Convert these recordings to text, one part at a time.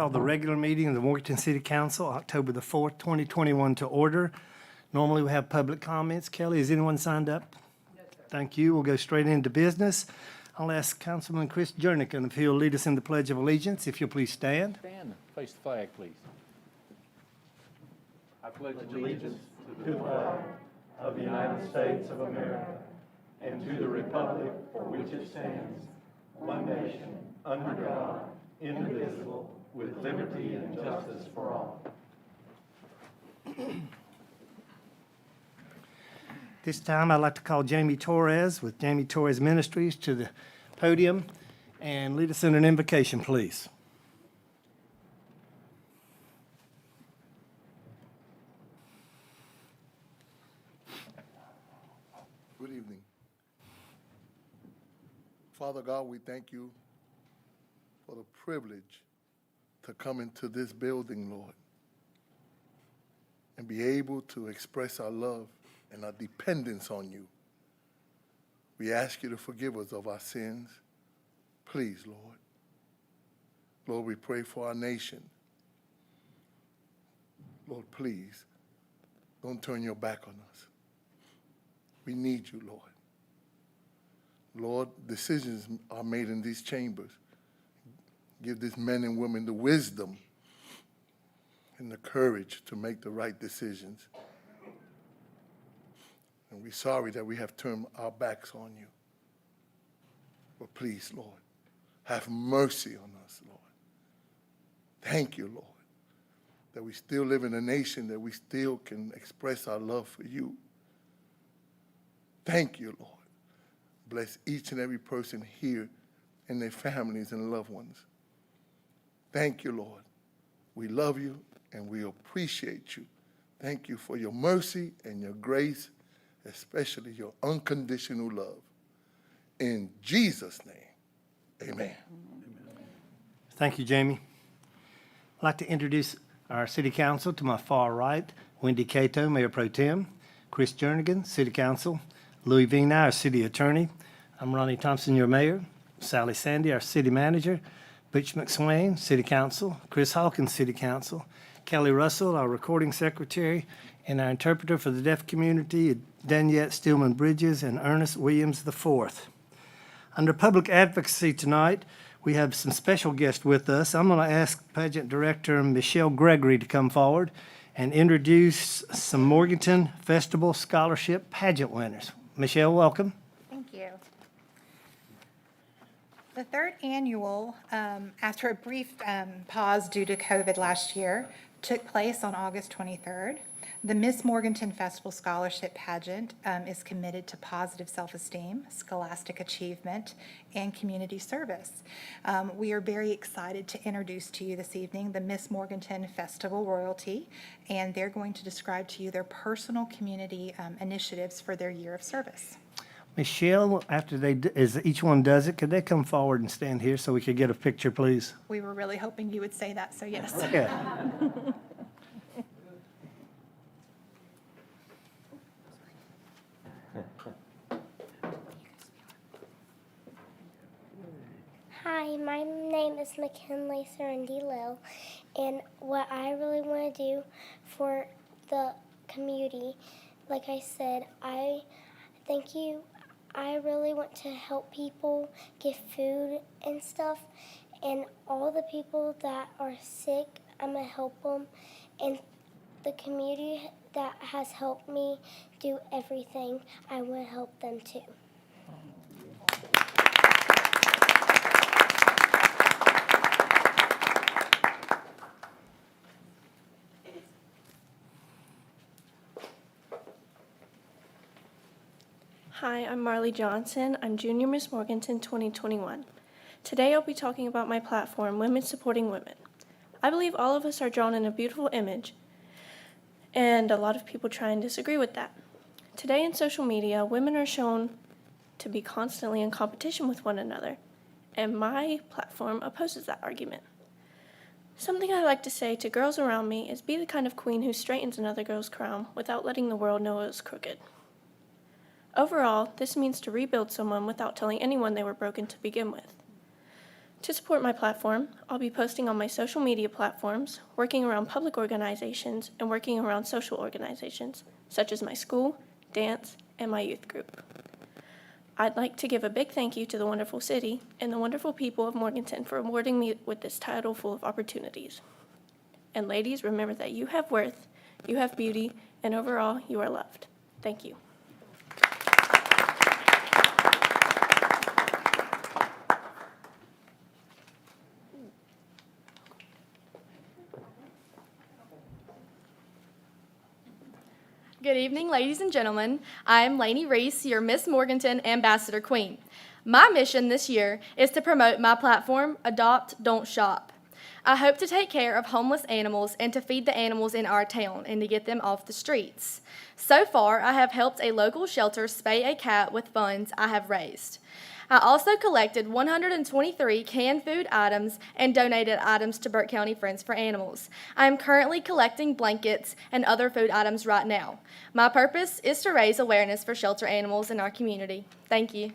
call the regular meeting of the Morganton City Council, October the 4th, 2021 to order. Normally we have public comments. Kelly, has anyone signed up? No, sir. Thank you. We'll go straight into business. I'll ask Councilman Chris Jernigan if he'll lead us in the Pledge of Allegiance. If you'll please stand. Stand. Face the flag, please. I pledge allegiance to the flag of the United States of America and to the republic for which it stands, one nation, under God, indivisible, with liberty and justice for all. This time I'd like to call Jamie Torres with Jamie Torres Ministries to the podium and lead us in an invocation, please. Good evening. Father God, we thank you for the privilege to come into this building, Lord, and be able to express our love and our dependence on you. We ask you to forgive us of our sins. Please, Lord. Lord, we pray for our nation. Lord, please, don't turn your back on us. We need you, Lord. Lord, decisions are made in these chambers. Give these men and women the wisdom and the courage to make the right decisions. And we're sorry that we have turned our backs on you. But please, Lord, have mercy on us, Lord. Thank you, Lord, that we still live in a nation that we still can express our love for you. Thank you, Lord. Bless each and every person here and their families and loved ones. Thank you, Lord. We love you and we appreciate you. Thank you for your mercy and your grace, especially your unconditional love. In Jesus' name, amen. Thank you, Jamie. I'd like to introduce our City Council. To my far right, Wendy Cato, Mayor Pro Tem, Chris Jernigan, City Council, Louis Vina, our City Attorney. I'm Ronnie Thompson, your Mayor, Sally Sandy, our City Manager, Butch McSwain, City Council, Chris Hawkins, City Council, Kelly Russell, our Recording Secretary, and our interpreter for the deaf community, Daniette Stillman Bridges, and Ernest Williams IV. Under public advocacy tonight, we have some special guests with us. I'm going to ask Pageant Director Michelle Gregory to come forward and introduce some Morganton Festival Scholarship Pageant winners. Michelle, welcome. Thank you. The third annual, after a brief pause due to COVID last year, took place on August 23rd. The Miss Morganton Festival Scholarship Pageant is committed to positive self-esteem, scholastic achievement, and community service. We are very excited to introduce to you this evening the Miss Morganton Festival Royalty, and they're going to describe to you their personal community initiatives for their year of service. Michelle, as each one does it, could they come forward and stand here so we could get a picture, please? We were really hoping you would say that, so yes. Yeah. Hi, my name is McKinley Serendilo, and what I really want to do for the community, like I said, I really want to help people get food and stuff, and all the people that are sick, I'm going to help them, and the community that has helped me do everything, I want to help them too. Hi, I'm Marley Johnson. I'm Junior Miss Morganton 2021. Today I'll be talking about my platform, Women Supporting Women. I believe all of us are drawn in a beautiful image, and a lot of people try and disagree with that. Today in social media, women are shown to be constantly in competition with one another, and my platform opposes that argument. Something I like to say to girls around me is be the kind of queen who straightens another girl's crown without letting the world know it was crooked. Overall, this means to rebuild someone without telling anyone they were broken to begin with. To support my platform, I'll be posting on my social media platforms, working around public organizations, and working around social organizations, such as my school, dance, and my youth group. I'd like to give a big thank you to the wonderful city and the wonderful people of Morganton for awarding me with this title full of opportunities. And ladies, remember that you have worth, you have beauty, and overall, you are loved. Thank you. Good evening, ladies and gentlemen. I am Lainey Reese, your Miss Morganton Ambassador Queen. My mission this year is to promote my platform, Adopt, Don't Shop. I hope to take care of homeless animals and to feed the animals in our town and to get them off the streets. So far, I have helped a local shelter spay a cat with funds I have raised. I also collected 123 canned food items and donated items to Burke County Friends for Animals. I am currently collecting blankets and other food items right now. My purpose is to raise awareness for shelter animals in our community. Thank you.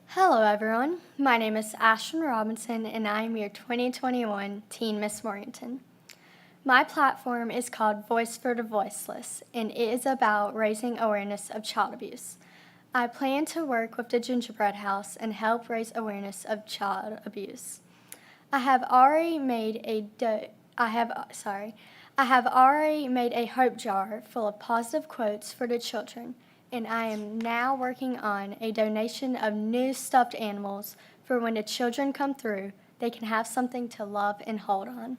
Hello everyone, my name is Ashton Robinson and I am your 2021 Teen Miss Morganton. My platform is called Voice for the Voiceless and it is about raising awareness of child abuse. I plan to work with the Gingerbread House and help raise awareness of child abuse. I have already made a hope jar full of positive quotes for the children. And I am now working on a donation of new stuffed animals for when the children come through, they can have something to love and hold on.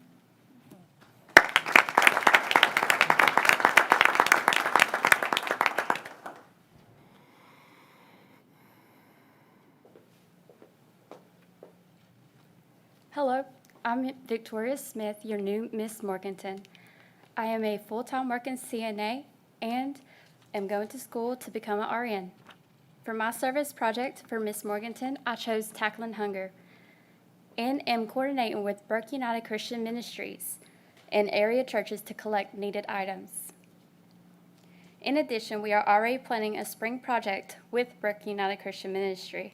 Hello, I'm Victoria Smith, your new Miss Morganton. I am a full-time working CNA and am going to school to become an RN. For my service project for Miss Morganton, I chose Tackling Hunger and am coordinating with Burke United Christian Ministries and area churches to collect needed items. In addition, we are already planning a spring project with Burke United Christian Ministry.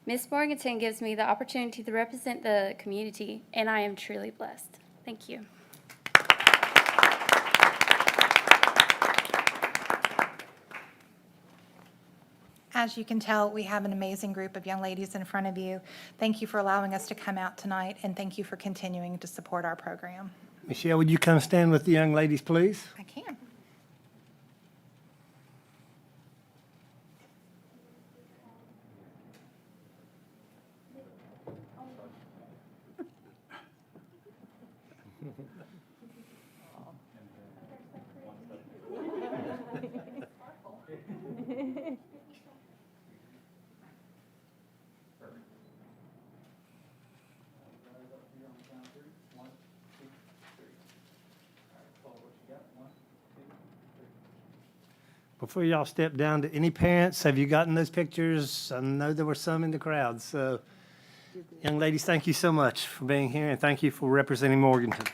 Miss Morganton gives me the opportunity to represent the community, and I am truly blessed. Thank you. As you can tell, we have an amazing group of young ladies in front of you. Thank you for allowing us to come out tonight, and thank you for continuing to support our program. Michelle, would you come stand with the young ladies, please? I can. Before y'all step down, to any parents, have you gotten those pictures? I know there were some in the crowd. So, young ladies, thank you so much for being here, and thank you for representing Morganton.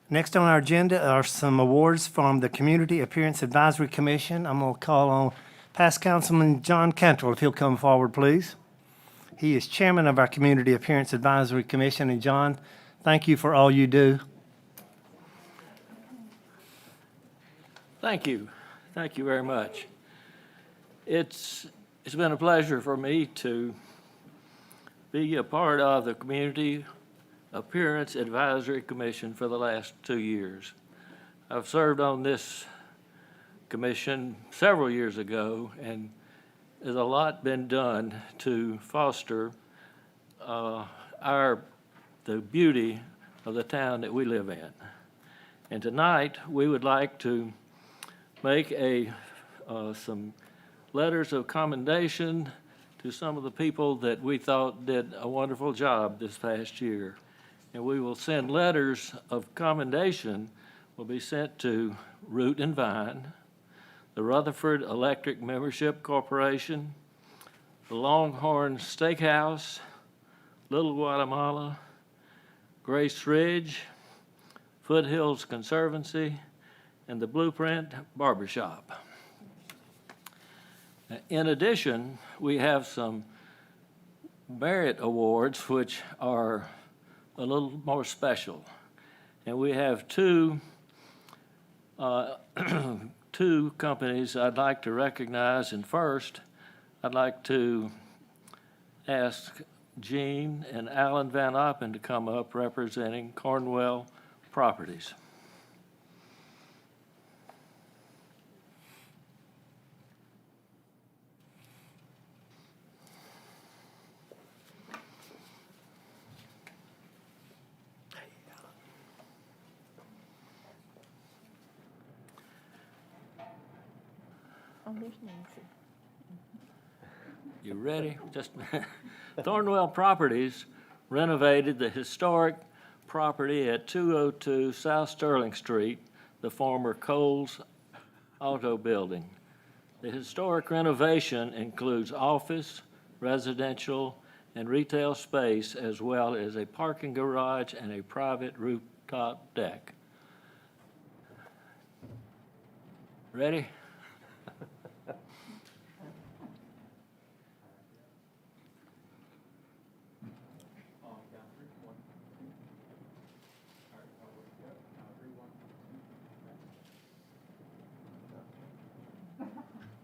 Next on our agenda are some awards from the Community Appearance Advisory Commission. I'm going to call on past Councilman John Cantrell, if he'll come forward, please. He is chairman of our Community Appearance Advisory Commission. And John, thank you for all you do. Thank you. Thank you very much. It's been a pleasure for me to be a part of the Community Appearance Advisory Commission for the last 2 years. I've served on this commission several years ago, and there's a lot been done to foster the beauty of the town that we live in. And tonight, we would like to make some letters of commendation to some of the people that we thought did a wonderful job this past year. And we will send letters of commendation will be sent to Root and Vine, the Rutherford Electric Membership Corporation, the Longhorn Steakhouse, Little Guatemala, Grace Ridge, Foothills Conservancy, and the Blueprint Barbershop. In addition, we have some merit awards which are a little more special. And we have two companies I'd like to recognize. And first, I'd like to ask Gene and Alan Van Oppen to come up representing Cornwell Properties. You ready? Just Thornwell Properties renovated the historic property at 202 South Sterling Street, the former Coles Auto Building. The historic renovation includes office, residential, and retail space, as well as a parking garage and a private rooftop deck. Ready?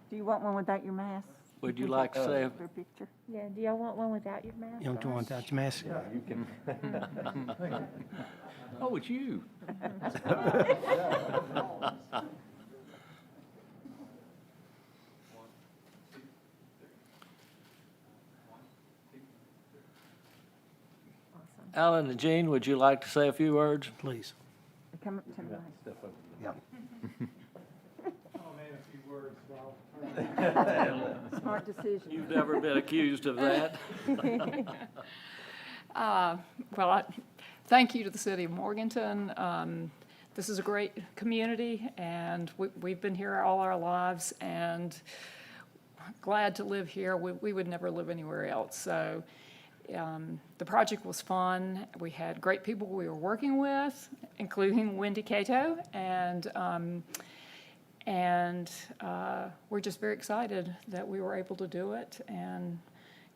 Do you want one without your mask? Would you like to say? For a picture? Yeah, do y'all want one without your mask? You don't want that mask? Yeah, you can. Oh, it's you. Alan and Jean, would you like to say a few words? Please. Come up to the mic. Yeah. Smart decision. You've never been accused of that. Thank you to the city of Morganton. This is a great community, and we've been here all our lives, and glad to live here. We would never live anywhere else. So the project was fun. We had great people we were working with, including Wendy Cato, and we're just very excited that we were able to do it and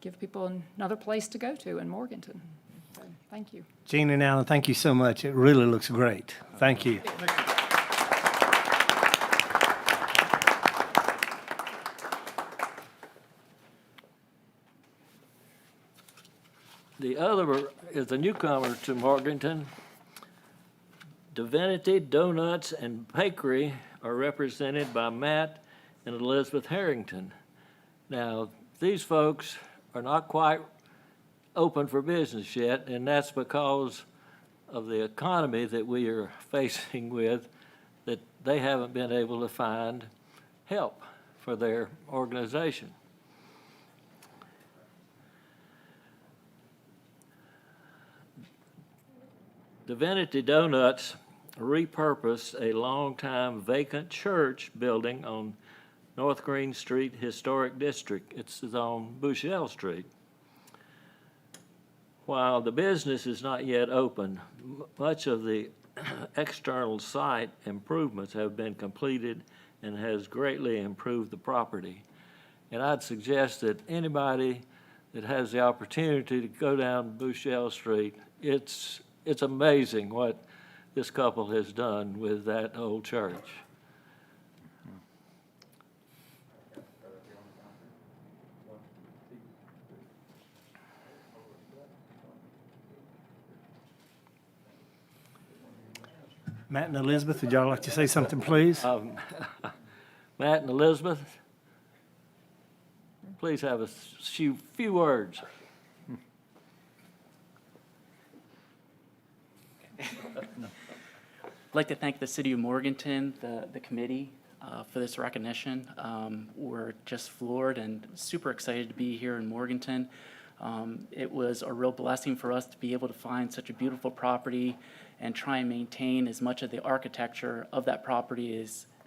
give people another place to go to in Morganton. So, thank you. Gene and Alan, thank you so much. It really looks great. Thank you. The other is a newcomer to Morganton. Divinity Donuts and Bakery are represented by Matt and Elizabeth Harrington. Now, these folks are not quite open for business yet, and that's because of the economy that we are facing with, that they haven't been able to find help for their organization. Divinity Donuts repurposed a longtime vacant church building on North Green Street Historic District. It's on Bouchelle Street. While the business is not yet open, much of the external site improvements have been completed and has greatly improved the property. And I'd suggest that anybody that has the opportunity to go down Bouchelle Street, it's amazing what this couple has done with that old church. Matt and Elizabeth, would y'all like to say something, please? Matt and Elizabeth, please have a few words. I'd like to thank the City of Morganton, the committee, for this recognition. We're just floored and super excited to be here in Morganton. It was a real blessing for us to be able to find such a beautiful property and try and maintain as much of the architecture of that property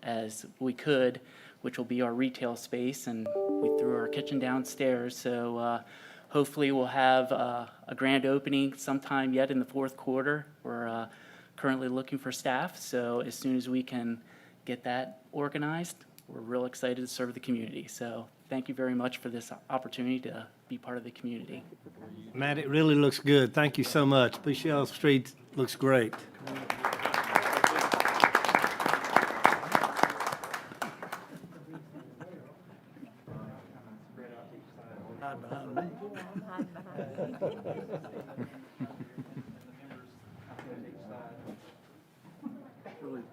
as we could, which will be our retail space, and we threw our kitchen downstairs. So hopefully we'll have a grand opening sometime yet in the fourth quarter. We're currently looking for staff, so as soon as we can get that organized, we're real excited to serve the community. So thank you very much for this opportunity to be part of the community. Matt, it really looks good. Thank you so much. Bushell Street looks great.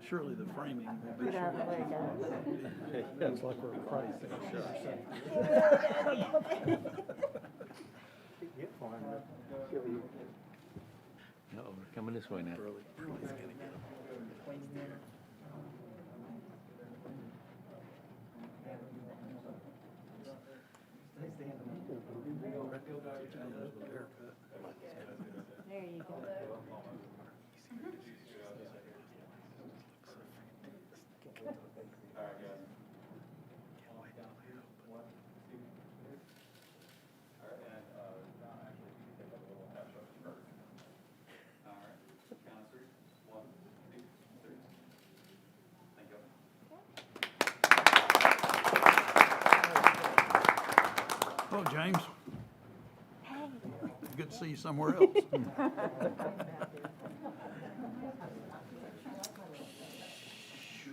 Surely the framing will be. Get out of the way, guys. It's like we're pricing. No, we're coming this way now. There you go. Hello, James. Good to see you somewhere else.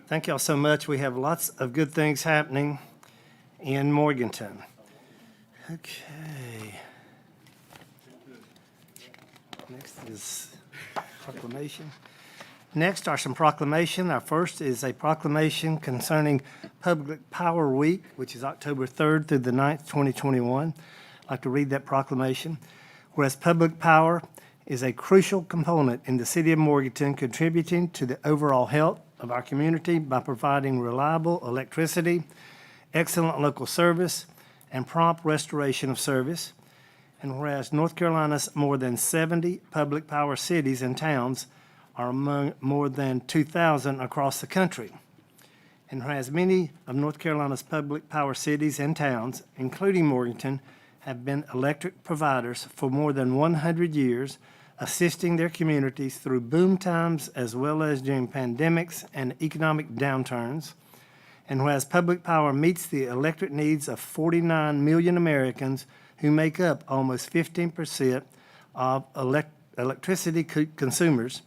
Thank y'all so much. We have lots of good things happening in Morganton. Okay. Next is proclamation. Next are some proclamation. Our first is a proclamation concerning Public Power Week, which is October 3rd through the 9th, 2021. I'd like to read that proclamation. Whereas public power is a crucial component in the city of Morganton, contributing to the overall health of our community by providing reliable electricity, excellent local service, and prompt restoration of service. And whereas North Carolina's more than 70 public power cities and towns are among more than 2,000 across the country. And whereas many of North Carolina's public power cities and towns, including Morganton, have been electric providers for more than 100 years, assisting their communities through boom times as well as during pandemics and economic downturns. And whereas public power meets the electric needs of 49 million Americans who make up almost 15% of electricity consumers,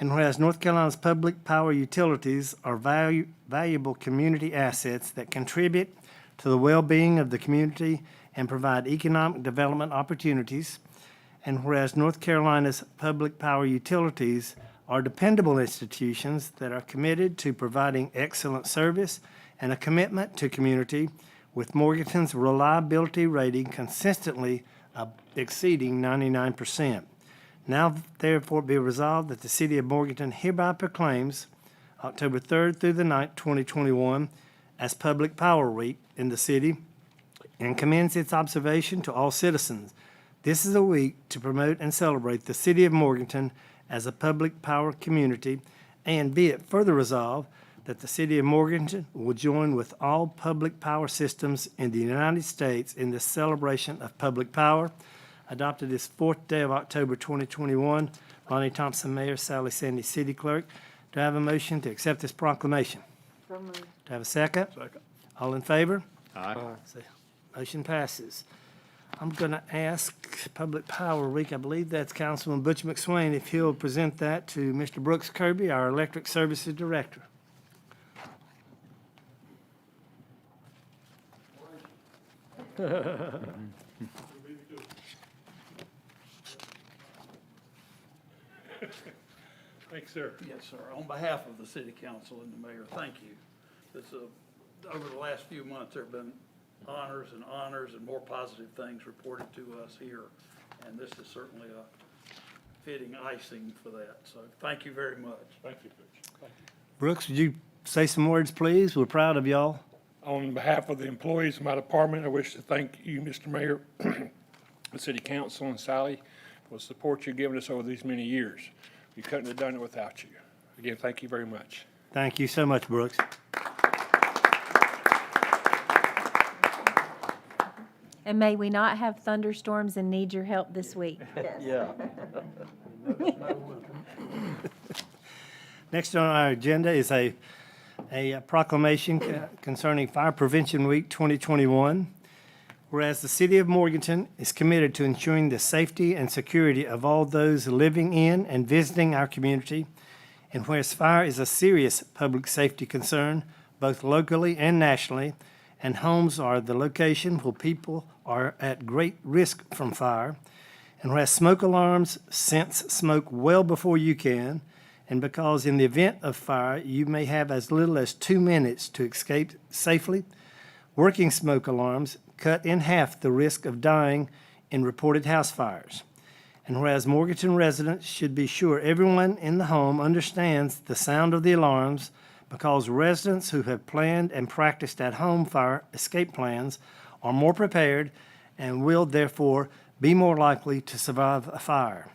and whereas North Carolina's public power utilities are valuable community assets that contribute to the well-being of the community and provide economic development opportunities, and whereas North Carolina's public power utilities are dependable institutions that are committed to providing excellent service and a commitment to community, with Morganton's reliability rating consistently exceeding 99%. Now therefore be resolved that the City of Morganton hereby proclaims October 3rd through the 9th, 2021 as Public Power Week in the city and commends its observation to all citizens. This is a week to promote and celebrate the City of Morganton as a public power community, and be it further resolved that the City of Morganton will join with all public power systems in the United States in this celebration of public power. Adopted this 4th day of October 2021. Lonnie Thompson, Mayor, Sally Sandy, City Clerk. Do I have a motion to accept this proclamation? So moved. Do I have a second? Second. All in favor? Aye. Motion passes. I'm going to ask Public Power Week, I believe that's Councilman Butch McSwain, if he'll present that to Mr. Brooks Kirby, our Electric Services Director. Thanks, sir. Yes, sir. On behalf of the city council and the mayor, thank you. This, over the last few months, there have been honors and more positive things reported to us here. And this is certainly a fitting icing for that. So thank you very much. Thank you, Butch. Thank you. Brooks, would you say some words, please? We're proud of y'all. On behalf of the employees of my department, I wish to thank you, Mr. Mayor, the City Council, and Sally for the support you've given us over these many years. We couldn't have done it without you. Again, thank you very much. Thank you so much, Brooks. And may we not have thunderstorms and need your help this week. Yeah. Next on our agenda is a proclamation concerning Fire Prevention Week 2021. Whereas the city of Morganton is committed to ensuring the safety and security of all those living in and visiting our community, and whereas fire is a serious public safety concern, both locally and nationally, and homes are the location where people are at great risk from fire, and whereas smoke alarms sense smoke well before you can, and because in the event of fire, you may have as little as 2 minutes to escape safely, working smoke alarms cut in half the risk of dying in reported house fires. And whereas Morganton residents should be sure everyone in the home understands the sound of the alarms, because residents who have planned and practiced at-home fire escape plans are more prepared and will therefore be more likely to survive a fire.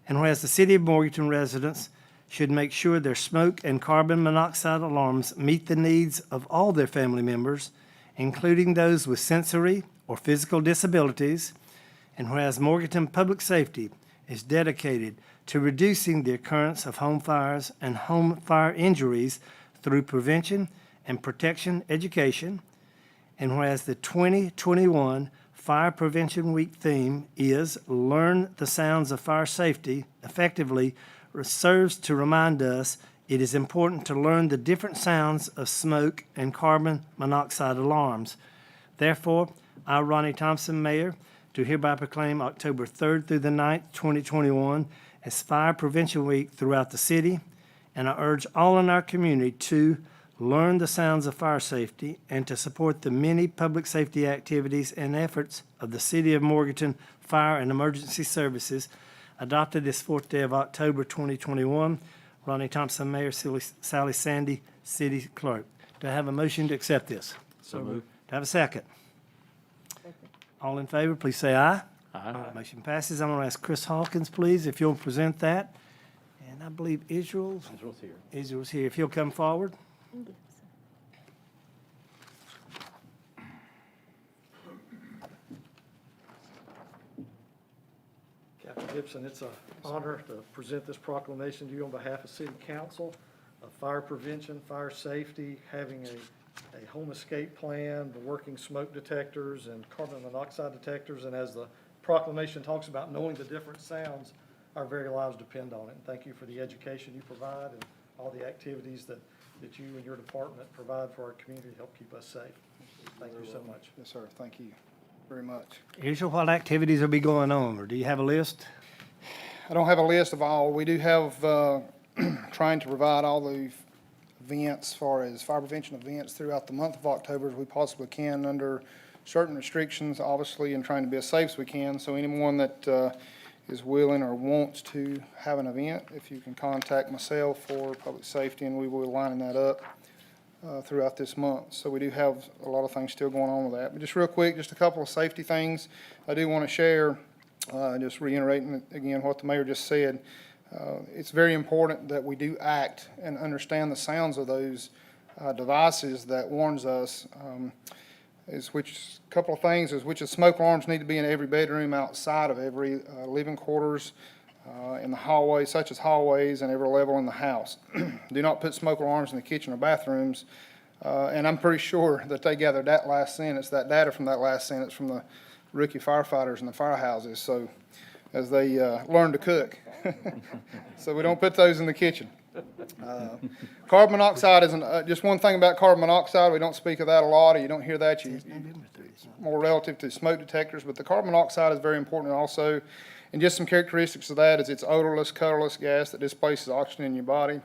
And whereas the city of Morganton residents should make sure their smoke and carbon monoxide alarms meet the needs of all their family members, including those with sensory or physical disabilities, and whereas Morganton Public Safety is dedicated to reducing the occurrence of home fires and home fire injuries through prevention and protection education, and whereas the 2021 Fire Prevention Week theme is Learn the Sounds of Fire Safety Effectively, serves to remind us it is important to learn the different sounds of smoke and carbon monoxide alarms. Therefore, I, Ronnie Thompson, Mayor, do hereby proclaim October 3rd through the 9th, 2021 as Fire Prevention Week throughout the city, and I urge all in our community to learn the sounds of fire safety and to support the many public safety activities and efforts of the City of Morganton Fire and Emergency Services adopted this 4th day of October 2021. Ronnie Thompson, Mayor, Sally Sandy, City Clerk. Do I have a motion to accept this? So moved. Do I have a second? All in favor, please say aye. Aye. Motion passes. I'm going to ask Chris Hawkins, please, if you'll present that. And I believe Israel's here. here. If he'll come forward. Captain Gibson, it's an honor to present this proclamation to you on behalf of City Council of fire prevention, fire safety, having a home escape plan, the working smoke detectors and carbon monoxide detectors, and as the proclamation talks about knowing the different sounds, our very lives depend on it. And thank you for the education you provide and all the activities that you and your department provide for our community to help keep us safe. Thank you so much. Yes, sir. Thank you very much. Israel, what activities will be going on, or do you have a list? I don't have a list of all. We do have, trying to provide all the events, as far as fire prevention events throughout the month of October as we possibly can under certain restrictions, obviously, and trying to be as safe as we can. So anyone that is willing or wants to have an event, if you can contact myself for public safety, and we will be lining that up throughout this month. So we do have a lot of things still going on with that. But just real quick, just a couple of safety things I do want to share, just reiterating again what the mayor just said. It's very important that we do act and understand the sounds of those devices that warns us. A couple of things is which smoke alarms need to be in every bedroom outside of every living quarters, in the hallways, such as hallways, and every level in the house. Do not put smoke alarms in the kitchen or bathrooms. And I'm pretty sure that they gathered that last sentence, that data from that last sentence from the rookie firefighters in the firehouses, so as they learn to cook. So we don't put those in the kitchen. Carbon monoxide isn't, just one thing about carbon monoxide, we don't speak of that a lot, or you don't hear that. It's more relative to smoke detectors, but the carbon monoxide is very important also. And just some characteristics of that is it's odorless, colorless gas that displaces oxygen in your body,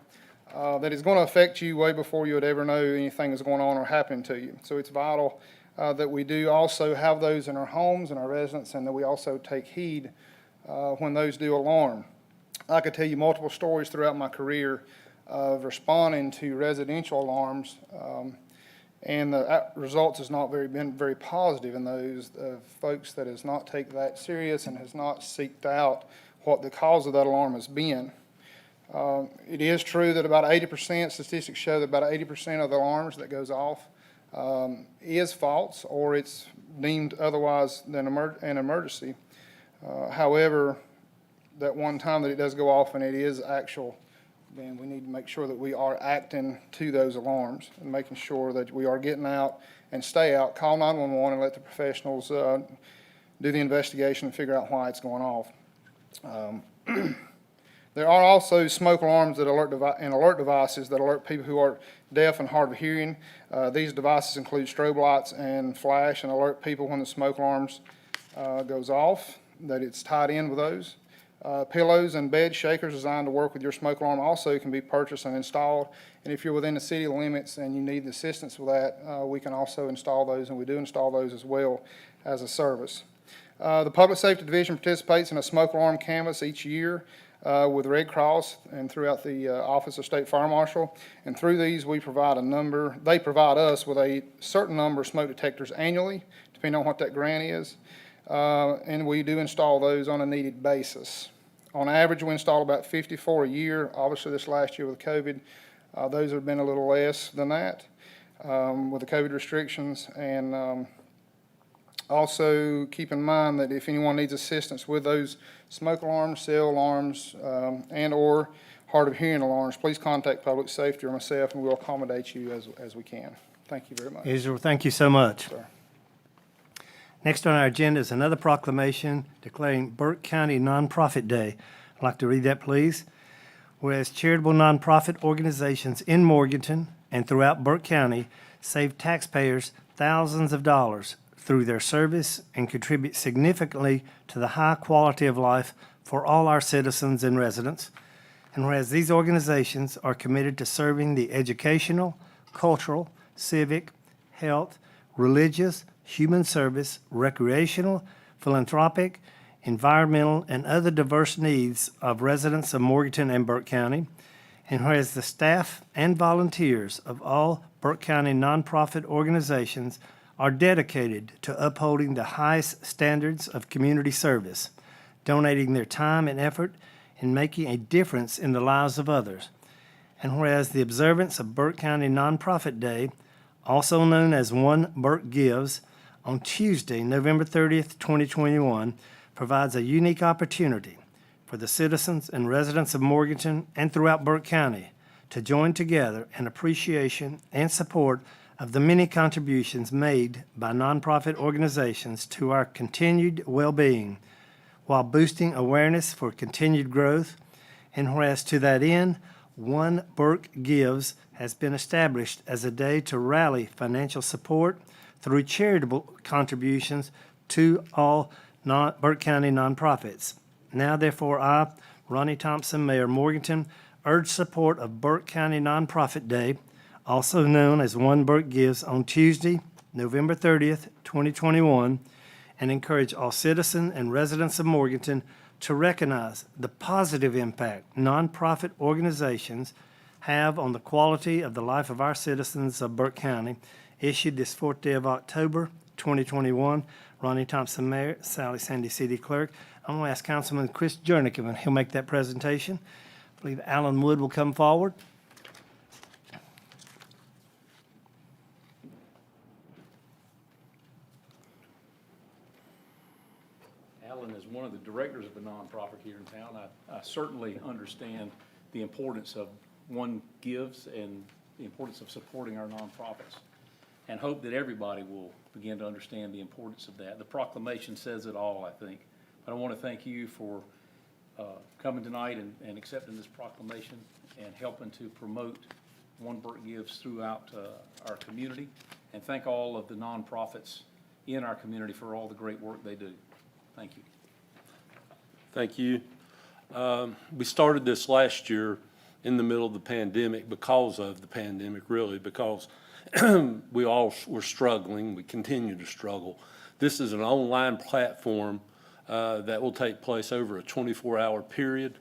that is going to affect you way before you would ever know anything is going on or happening to you. So it's vital that we do also have those in our homes and our residents, and that we also take heed when those do alarm. I could tell you multiple stories throughout my career of responding to residential alarms, and the results has not been very positive in those folks that has not taken that serious and has not seeked out what the cause of that alarm has been. It is true that about 80%, statistics show that about 80% of the alarms that goes off is false or it's deemed otherwise than an emergency. However, that one time that it does go off and it is actual, then we need to make sure that we are acting to those alarms and making sure that we are getting out and stay out, call 911 and let the professionals do the investigation and figure out why it's going off. There are also smoke alarms that alert devices that alert people who are deaf and hard of hearing. These devices include strobe lights and flash and alert people when the smoke alarms goes off, that it's tied in with those. Pillows and bed shakers designed to work with your smoke alarm also can be purchased and installed. And if you're within the city limits and you need assistance with that, we can also install those, and we do install those as well as a service. The Public Safety Division participates in a smoke alarm canvass each year with Red Cross and throughout the Office of State Fire Marshal. And through these, they provide us with a certain number of smoke detectors annually, depending on what that grant is. And we do install those on a needed basis. On average, we install about 54 a year. Obviously, this last year with COVID, those have been a little less than that with the COVID restrictions. And also keep in mind that if anyone needs assistance with those smoke alarms, cell alarms, and or hard of hearing alarms, please contact Public Safety or myself, and we'll accommodate you as we can. Thank you very much. Israel, thank you so much. Sir. Next on our agenda is another proclamation declaring Burke County Nonprofit Day. I'd like to read that, please. Whereas charitable nonprofit organizations in Morganton and throughout Burke County save taxpayers thousands of dollars through their service and contribute significantly to the high quality of life for all our citizens and residents. And whereas these organizations are committed to serving the educational, cultural, civic, health, religious, human service, recreational, philanthropic, environmental, and other diverse needs of residents of Morganton and Burke County. And whereas the staff and volunteers of all Burke County nonprofit organizations are dedicated to upholding the highest standards of community service, donating their time and effort in making a difference in the lives of others. And whereas the observance of Burke County Nonprofit Day, also known as One Burke Gives, on Tuesday, November 30th, 2021, provides a unique opportunity for the citizens and residents of Morganton and throughout Burke County to join together in appreciation and support of the many contributions made by nonprofit organizations to our continued well-being, while boosting awareness for continued growth. And whereas to that end, One Burke Gives has been established as a day to rally financial support through charitable contributions to all Burke County nonprofits. Now, therefore, I, Ronnie Thompson, Mayor Morganton, urge support of Burke County Nonprofit Day, also known as One Burke Gives, on Tuesday, November 30th, 2021, and encourage all citizens and residents of Morganton to recognize the positive impact nonprofit organizations have on the quality of the life of our citizens of Burke County. Issued this 4th day of October, 2021. Ronnie Thompson, Mayor, Sally Sandy, City Clerk. I'm going to ask Councilman Chris Jernigan, and he'll make that presentation. I believe Alan Wood will come forward. Alan is one of the directors of a nonprofit here in town. I certainly understand the importance of One Gives and the importance of supporting our nonprofits, and hope that everybody will begin to understand the importance of that. The proclamation says it all, I think. But I want to thank you for coming tonight and accepting this proclamation and helping to promote One Burke Gives throughout our community, and thank all of the nonprofits in our community for all the great work they do. Thank you. Thank you. We started this last year in the middle of the pandemic, because of the pandemic, really, because we all were struggling. We continue to struggle. This is an online platform that will take place over a 24-hour period.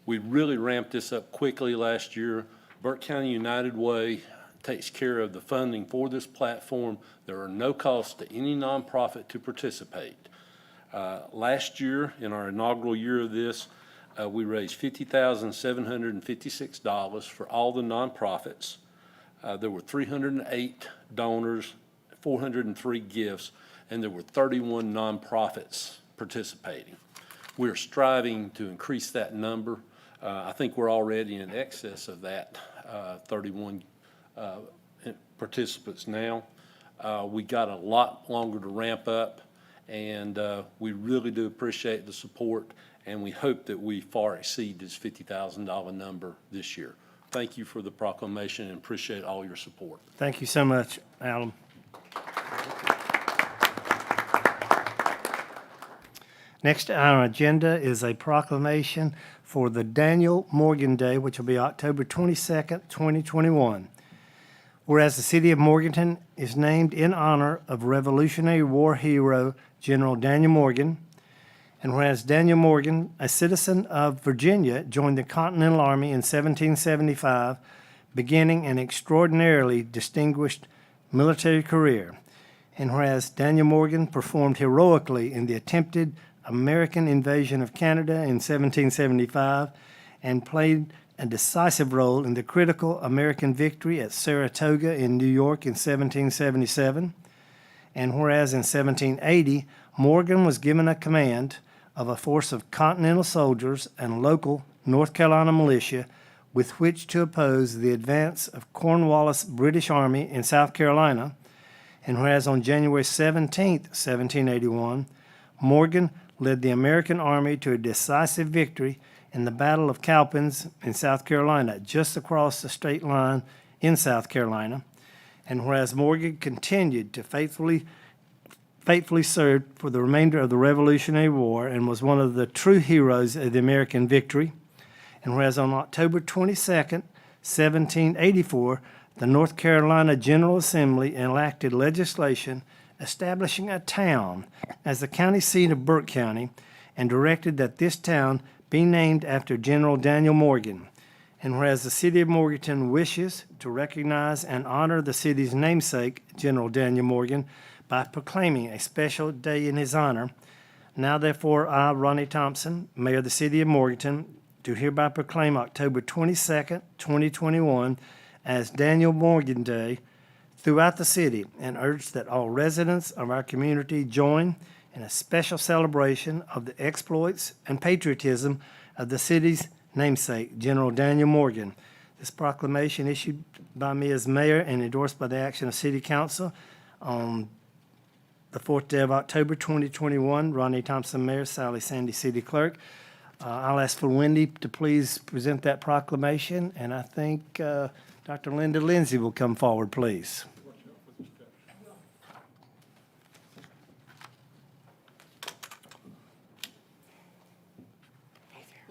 We really ramped this up quickly last year. Burke County United Way takes care of the funding for this platform. There are no costs to any nonprofit to participate. Last year, in our inaugural year of this, we raised $50,756 for all the nonprofits. There were 308 donors, 403 gifts, and there were 31 nonprofits participating. We're striving to increase that number. I think we're already in excess of that 31 participants now. We got a lot longer to ramp up, and we really do appreciate the support, and we hope that we far exceed this $50,000 number this year. Thank you for the proclamation and appreciate all your support. Thank you so much, Alan. Next on our agenda is a proclamation for the Daniel Morgan Day, which will be October 22nd, 2021. Whereas the city of Morganton is named in honor of Revolutionary War hero General Daniel Morgan, and whereas Daniel Morgan, a citizen of Virginia, joined the Continental Army in 1775, beginning an extraordinarily distinguished military career, and whereas Daniel Morgan performed heroically in the attempted American invasion of Canada in 1775 and played a decisive role in the critical American victory at Saratoga in New York in 1777, and whereas in 1780, Morgan was given a command of a force of Continental soldiers and local North Carolina militia with which to oppose the advance of Cornwallis' British Army in South Carolina, and whereas on January 17, 1781, Morgan led the American Army to a decisive victory in the Battle of Cowpens in South Carolina, just across the state line in South Carolina, and whereas Morgan continued to faithfully served for the remainder of the Revolutionary War and was one of the true heroes of the American victory. And whereas on October 22nd, 1784, the North Carolina General Assembly enacted legislation establishing a town as the county seat of Burke County and directed that this town be named after General Daniel Morgan. And whereas the city of Morganton wishes to recognize and honor the city's namesake, General Daniel Morgan, by proclaiming a special day in his honor, now therefore I, Ronnie Thompson, Mayor of the City of Morganton, do hereby proclaim October 22nd, 2021 as Daniel Morgan Day throughout the city and urge that all residents of our community join in a special celebration of the exploits and patriotism of the city's namesake, General Daniel Morgan. This proclamation issued by me as mayor and endorsed by the action of City Council on the 4th day of October 2021. Ronnie Thompson, Mayor, Sally Sandy, City Clerk. I'll ask for Wendy to please present that proclamation, and I think Dr. Linda Lindsay will come forward, please.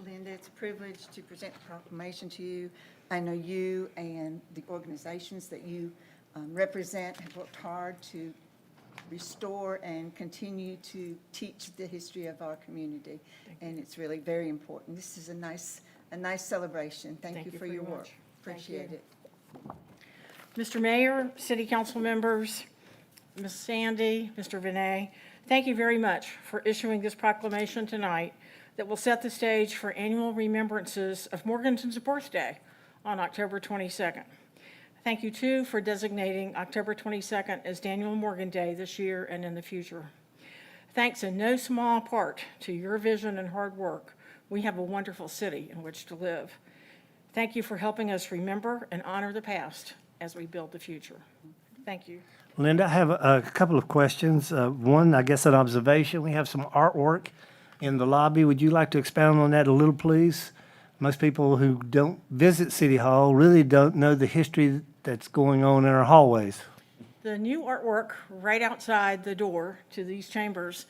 Linda, it's a privilege to present the proclamation to you. I know you and the organizations that you represent have worked hard to restore and continue to teach the history of our community, and it's really very important. This is a nice celebration. Thank you for your work. Appreciate it. Mr. Mayor, City Council members, Ms. Sandy, Mr. Vinay, thank you very much for issuing this proclamation tonight that will set the stage for annual remembrances of Morganton's birthday on October 22nd. Thank you, too, for designating October 22nd as Daniel Morgan Day this year and in the future. Thanks in no small part to your vision and hard work, we have a wonderful city in which to live. Thank you for helping us remember and honor the past as we build the future. Thank you. Linda, I have a couple of questions. One, I guess an observation. We have some artwork in the lobby. Would you like to expound on that a little, please? Most people who don't visit City Hall really don't know the history that's going on in our hallways. The new artwork right outside the door to these chambers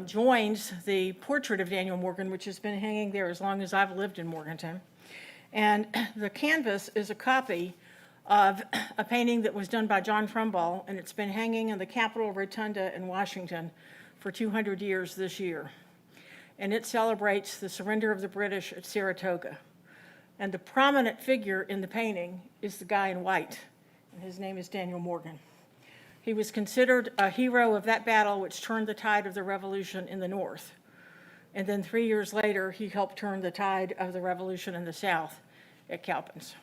joins the portrait of Daniel Morgan, which has been hanging there as long as I've lived in Morganton. And the canvas is a copy of a painting that was done by John Trumbull, and it's been hanging in the Capitol Rotunda in Washington for 200 years this year. And it celebrates the surrender of the British at Saratoga. And the prominent figure in the painting is the guy in white, and his name is Daniel Morgan. He was considered a hero of that battle which turned the tide of the revolution in the North. And then 3 years later, he helped turn the tide of the revolution in the South at Cowpens.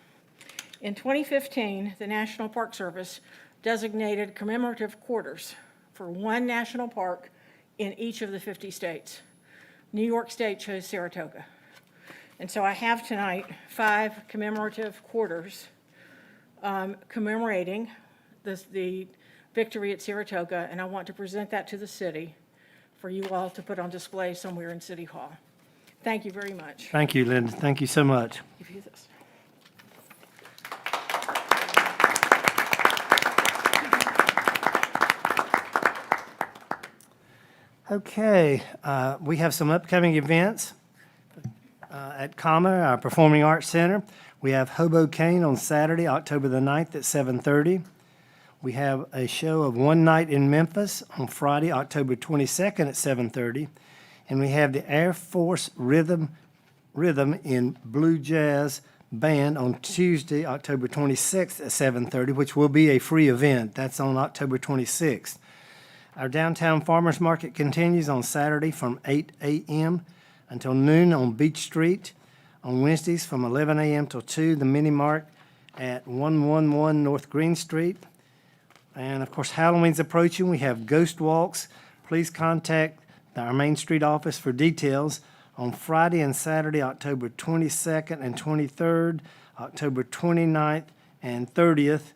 In 2015, the National Park Service designated commemorative quarters for one national park in each of the 50 states. New York State chose Saratoga. And so I have tonight 5 commemorative quarters commemorating the victory at Saratoga, and I want to present that to the city for you all to put on display somewhere in City Hall. Thank you very much. Thank you, Linda. Thank you so much. Give you this. Okay, we have some upcoming events at CAMA, our Performing Arts Center. We have Hoboken on Saturday, October the 9th at 7:30. We have a show of One Night in Memphis on Friday, October 22nd at 7:30. And we have the Air Force Rhythm in Blue Jazz Band on Tuesday, October 26th at 7:30, which will be a free event. That's on October 26th. Our downtown farmers market continues on Saturday from 8 a.m. until noon on Beach Street. On Wednesdays from 11 a.m. till 2, the mini mart at 111 North Green Street. And of course, Halloween's approaching. We have ghost walks. Please contact our Main Street office for details. On Friday and Saturday, October 22nd and 23rd, October 29th and 30th.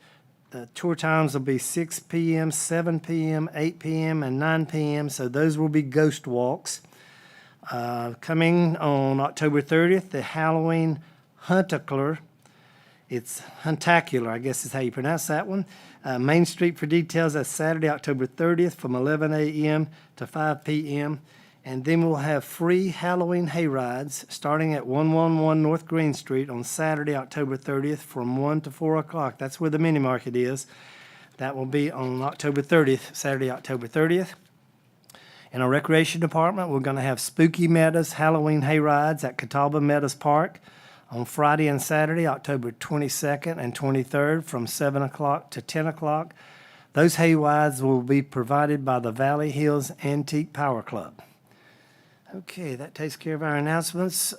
The tour times will be 6 p.m., 7 p.m., 8 p.m., and 9 p.m., so those will be ghost walks. Coming on October 30th, the Halloween Huntacular. It's Huntacular, I guess is how you pronounce that one. Main Street for details, that's Saturday, October 30th from 11 a.m. to 5 p.m. And then we'll have free Halloween hayrides starting at 111 North Green Street on Saturday, October 30th from 1 to 4 o'clock. That's where the mini market is. That will be on October 30th, Saturday, October 30th. In our recreation department, we're going to have Spooky Meadows Halloween hayrides at Catawba Meadows Park on Friday and Saturday, October 22nd and 23rd from 7 o'clock to 10 o'clock. Those hayrides will be provided by the Valley Hills Antique Power Club. Okay, that takes care of our announcements.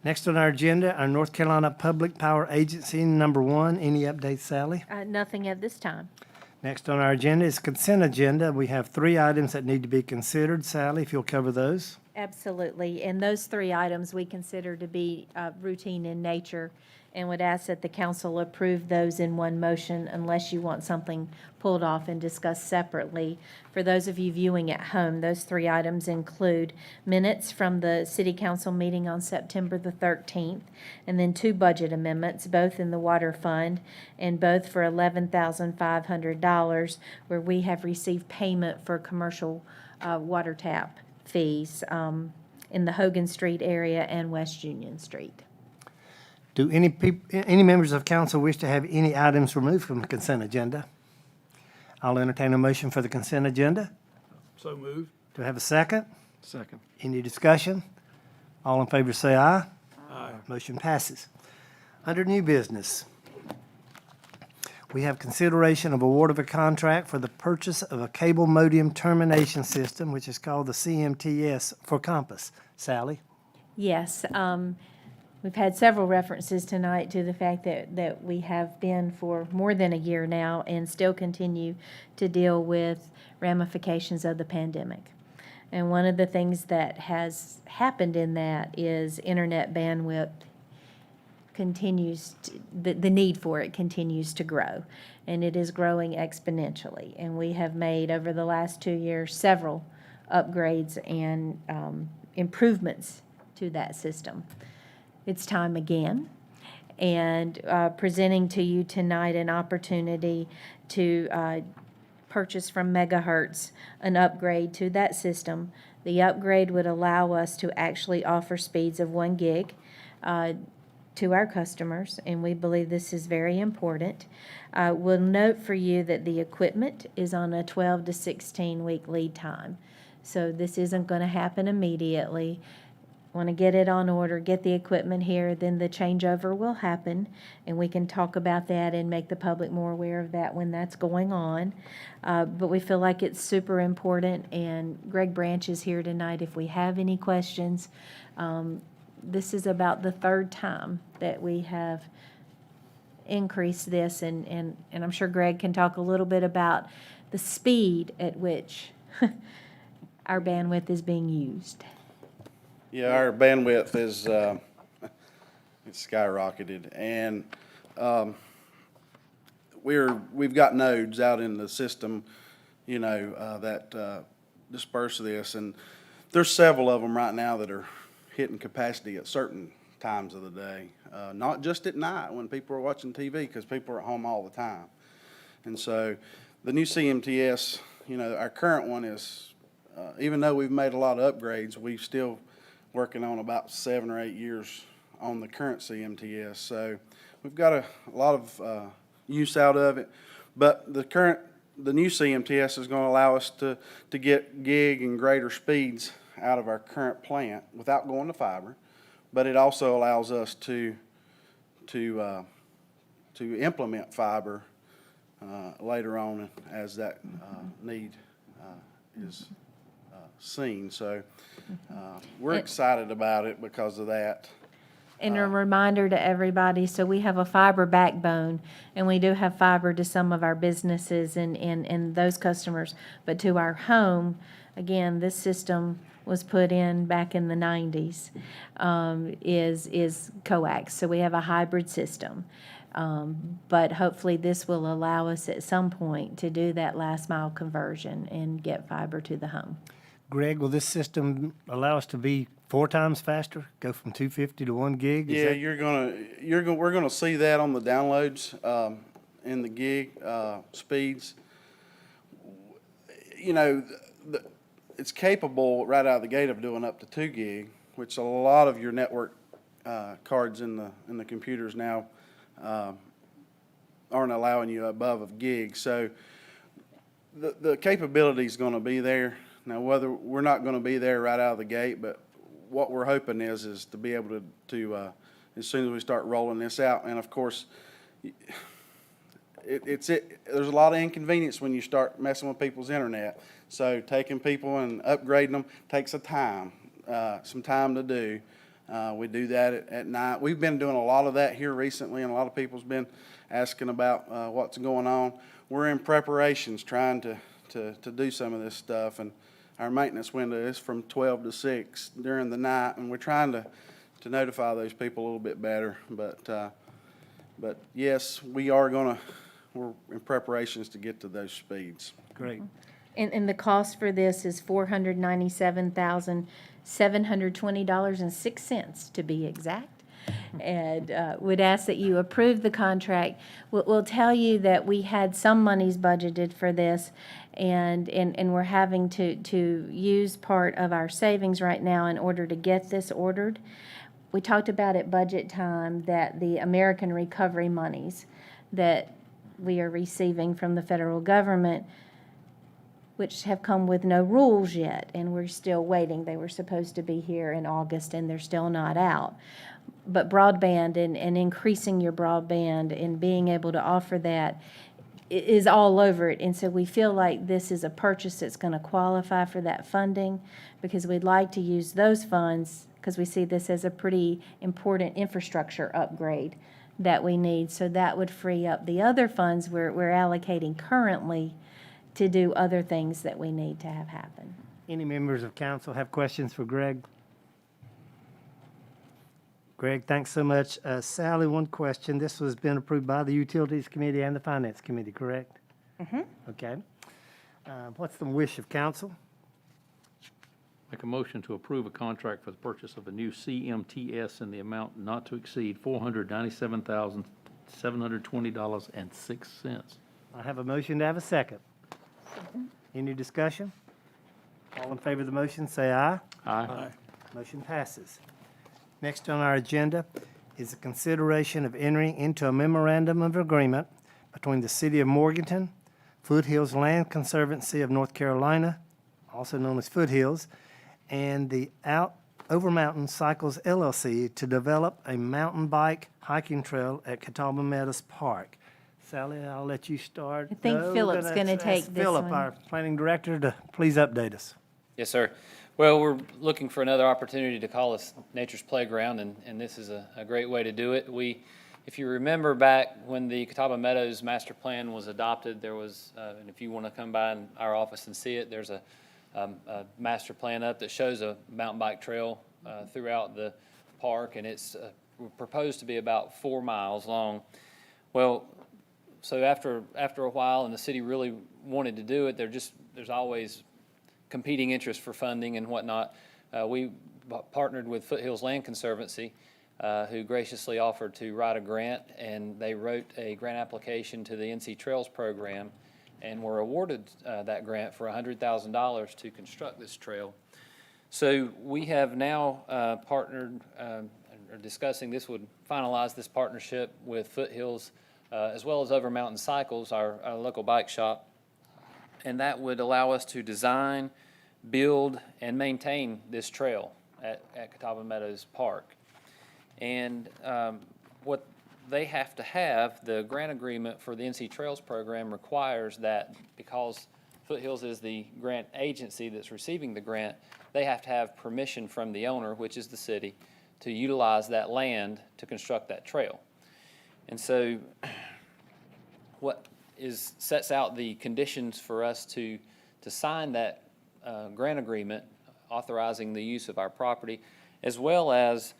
Next on our agenda, our North Carolina Public Power Agency, number 1. Any updates, Sally? Nothing at this time. Next on our agenda is consent agenda. We have 3 items that need to be considered. Sally, if you'll cover those. Absolutely. And those 3 items we consider to be routine in nature and would ask that the council approve those in one motion unless you want something pulled off and discussed separately. For those of you viewing at home, those 3 items include minutes from the City Council meeting on September the 13th, and then 2 budget amendments, both in the Water Fund and both for $11,500, where we have received payment for commercial water tap fees in the Hogan Street area and West Union Street. Do any members of council wish to have any items removed from the consent agenda? I'll entertain a motion for the consent agenda. So moved. Do I have a second? Second. Any discussion? All in favor say aye. Aye. Motion passes. Under new business, we have consideration of award of a contract for the purchase of a cable modem termination system, which is called the CMTS for Compass. Sally? Yes, we've had several references tonight to the fact that we have been for more than a year now and still continue to deal with ramifications of the pandemic. And one of the things that has happened in that is internet bandwidth continues, the need for it continues to grow, and it is growing exponentially. And we have made, over the last 2 years, several upgrades and improvements to that system. It's time again, and presenting to you tonight an opportunity to purchase from Megahertz an upgrade to that system. The upgrade would allow us to actually offer speeds of 1 gig to our customers, and we believe this is very important. We'll note for you that the equipment is on a 12 to 16 week lead time, so this isn't going to happen immediately. Want to get it on order, get the equipment here, then the changeover will happen, and we can talk about that and make the public more aware of that when that's going on. But we feel like it's super important, and Greg Branch is here tonight if we have any questions. This is about the 3rd time that we have increase this, and I'm sure Greg can talk a little bit about the speed at which our bandwidth is being used. Yeah, our bandwidth is, it's skyrocketed, and we've got nodes out in the system, you know, that disperse this, and there's several of them right now that are hitting capacity at certain times of the day, not just at night when people are watching TV, because people are at home all the time. And so the new CMTS, you know, our current one is, even though we've made a lot of upgrades, we're still working on about 7 or 8 years on the current CMTS. So we've got a lot of use out of it, but the new CMTS is going to allow us to get gig and greater speeds out of our current plant without going to fiber, but it also allows us to implement fiber later on as that need is seen. So we're excited about it because of that. And a reminder to everybody, so we have a fiber backbone, and we do have fiber to some of our businesses and those customers, but to our home, again, this system was put in back in the 90s, is coax. So we have a hybrid system. But hopefully this will allow us at some point to do that last mile conversion and get fiber to the home. Greg, will this system allow us to be 4 times faster, go from 250 to 1 gig? Yeah, we're gonna see that on the downloads in the gig speeds. You know, it's capable right out of the gate of doing up to 2 gig, which a lot of your network cards in the computers now aren't allowing you above a gig. So the capability is going to be there. Now, whether we're not going to be there right out of the gate, but what we're hoping is to be able to as soon as we start rolling this out, and of course, there's a lot of inconvenience when you start messing with people's internet. So taking people and upgrading them takes some time to do. We do that at night. We've been doing a lot of that here recently, and a lot of people's been asking about what's going on. We're in preparations trying to do some of this stuff, and our maintenance window is from 12 to 6 during the night, and we're trying to notify those people a little bit better. But yes, we're in preparations to get to those speeds. Great. And the cost for this is $497,720.06 to be exact. And would ask that you approve the contract. We'll tell you that we had some monies budgeted for this, and we're having to use part of our savings right now in order to get this ordered. We talked about at budget time that the American Recovery monies that we are receiving from the federal government, which have come with no rules yet, and we're still waiting. They were supposed to be here in August, and they're still not out. But broadband and increasing your broadband and being able to offer that is all over it. And so we feel like this is a purchase that's going to qualify for that funding, because we'd like to use those funds, because we see this as a pretty important infrastructure upgrade that we need. So that would free up the other funds we're allocating currently to do other things that we need to have happen. Any members of council have questions for Greg? Greg, thanks so much. Sally, one question. This has been approved by the Utilities Committee and the Finance Committee, correct? Mm-hmm. Okay. What's the wish of council? Make a motion to approve a contract for the purchase of a new CMTS in the amount not to exceed $497,720.06. I have a motion to have a second. Any discussion? All in favor of the motion, say aye. Aye. Motion passes. Next on our agenda is a consideration of entering into a memorandum of agreement between the City of Morganton, Foothills Land Conservancy of North Carolina, also known as Foothills, and the Overmountain Cycles LLC to develop a mountain bike hiking trail at Catawba Meadows Park. Sally, I'll let you start. I think Philip's gonna take this Philip, one. our planning director, to please update us. Yes, sir. Well, we're looking for another opportunity to call this Nature's Playground, and this is a great way to do it. We If you remember back when the Catawba Meadows master plan was adopted, there was, and if you want to come by in our office and see it, there's a master plan up that shows a mountain bike trail throughout the park, and it's proposed to be about 4 miles long. Well, so after a while, and the city really wanted to do it, there's always competing interest for funding and whatnot. We partnered with Foothills Land Conservancy, who graciously offered to write a grant, and they wrote a grant application to the NC Trails program and were awarded that grant for $100,000 to construct this trail. So we have now partnered, are discussing, this would finalize this partnership with Foothills as well as Over Mountain Cycles, our local bike shop, and that would allow us to design, build, and maintain this trail at Catawba Meadows Park. And what they have to have, the grant agreement for the NC Trails program requires that because Foothills is the grant agency that's receiving the grant, they have to have permission from the owner, which is the city, to utilize that land to construct that trail. And so what sets out the conditions for us to sign that grant agreement authorizing the use of our property, as well as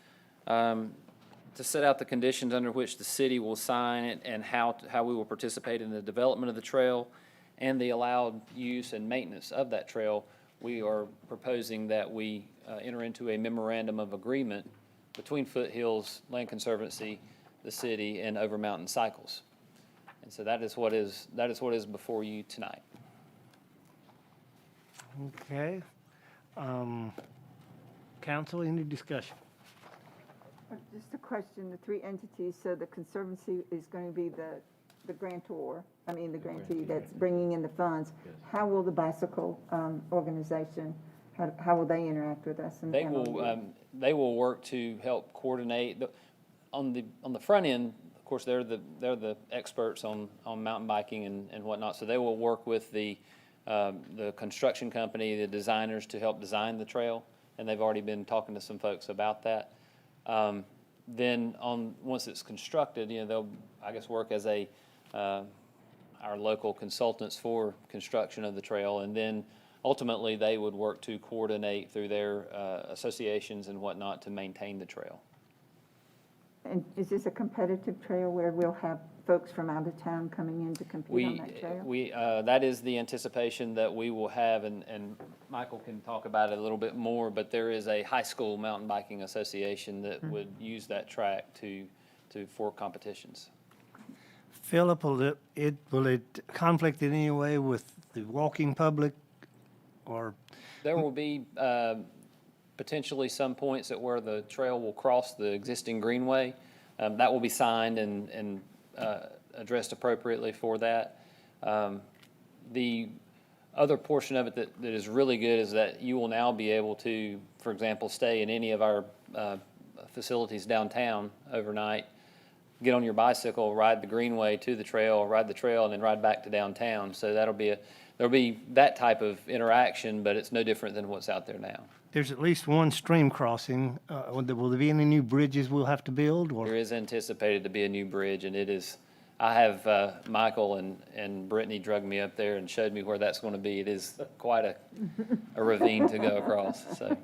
to set out the conditions under which the city will sign it and how we will participate in the development of the trail and the allowed use and maintenance of that trail. We are proposing that we enter into a memorandum of agreement between Foothills Land Conservancy, the city, and Over Mountain Cycles. And so that is what is before you tonight. Okay. Council, any discussion? Just a question, the three entities, so the Conservancy is going to be the grantor, the grantee that's bringing in the funds. How will the bicycle organization, how will they interact with us? They will work to help coordinate. On the front end, of course, they're the experts on mountain biking and whatnot, so they will work with the construction company, the designers, to help design the trail, and they've already been talking to some folks about that. Then once it's constructed, they'll, I guess, work as our local consultants for construction of the trail, and then ultimately they would work to coordinate through their associations and whatnot to maintain the trail. And is this a competitive trail where we'll have folks from out of town coming in to compete on that trail? That is the anticipation that we will have, and Michael can talk about it a little bit more, but there is a high school mountain biking association that would use that track for competitions. Philip, will it conflict in any way with the walking public, or? There will be potentially some points at where the trail will cross the existing greenway. That will be signed and addressed appropriately for that. The other portion of it that is really good is that you will now be able to, for example, stay in any of our facilities downtown overnight, get on your bicycle, ride the greenway to the trail, ride the trail, and then ride back to downtown. So there'll be that type of interaction, but it's no different than what's out there now. There's at least one stream crossing. Will there be any new bridges we'll have to build? Or? There is anticipated to be a new bridge, and it is. I have Michael and Brittany drug me up there and showed me where that's going to be. It is quite a ravine to go across. So.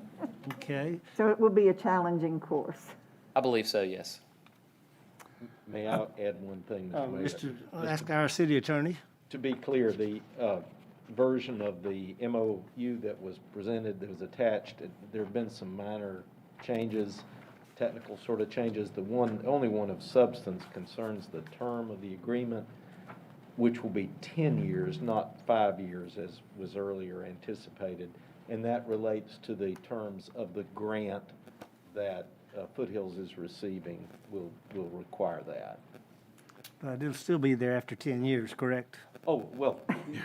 Okay. So it will be a challenging course. I believe so. Yes. May I add one thing, Mr. Mayor? I'll ask our city attorney. To be clear, the version of the MOU that was presented, that was attached, there have been some minor changes, technical sort of changes. The only one of substance concerns the term of the agreement, which will be 10 years, not 5 years as was earlier anticipated. And that relates to the terms of the grant that Foothills is receiving will require that. But it'll still be there after 10 years, correct? Oh, well,